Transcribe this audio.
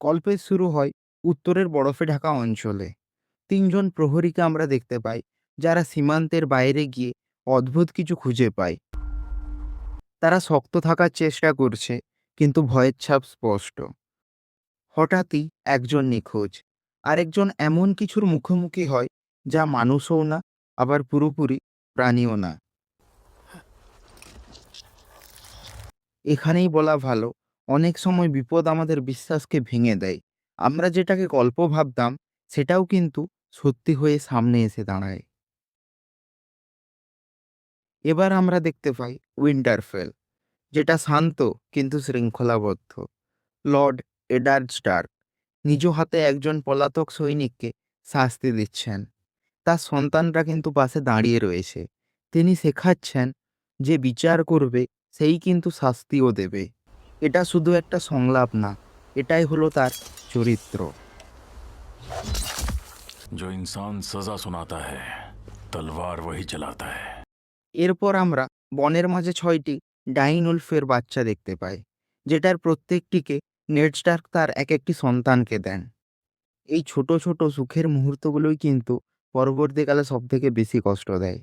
গল্পের শুরু হয় উত্তরের বরফে ঢাকা অঞ্চলে। তিনজন প্রহরীকে আমরা দেখতে পাই, যারা সীমান্তের বাইরে গিয়ে অদ্ভুত কিছু খুঁজে পায়। তারা শক্ত থাকার চেষ্টা করছে, কিন্তু ভয়ের ছাপ স্পষ্ট। হঠাৎই একজন নিখোঁজ, আরেকজন এমন কিছুর মুখোমুখি হয় যা মানুষও না, আবার পুরোপুরি প্রাণীও না। এখানেই বলা ভালো, অনেক সময় বিপদ আমাদের বিশ্বাসকে ভেঙে দেয়। আমরা যেটাকে গল্প ভাবতাম, সেটাও কিন্তু সত্যি হয়ে সামনে এসে দাঁড়ায়। এবার আমরা দেখতে পাই উইন্টারফেল, যেটা শান্ত কিন্তু শৃঙ্খলাবদ্ধ। লর্ড এডার্ড স্টার্ক নিজ হাতে একজন পলাতক সৈনিককে শাস্তি দিচ্ছেন। তার সন্তানরা কিন্তু পাশে দাঁড়িয়ে রয়েছে। তিনি শেখাচ্ছেন যে বিচার করবে সেই কিন্তু শাস্তিও দেবে। এটা শুধু একটা সংলাপ না, এটাই হলো তার চরিত্র। जो इंसान सजा सुनाता है तलवार वही चलाता है। এরপর আমরা বনের মাঝে ৬টি ডাইন উলফের বাচ্চা দেখতে পাই, যেটার প্রত্যেকটিকে নেড স্টার্ক তার এক একটি সন্তানকে দেন। এই ছোট ছোট সুখের মুহূর্তগুলোই কিন্তু পরবর্তীকালে সবথেকে বেশি কষ্ট দেয়।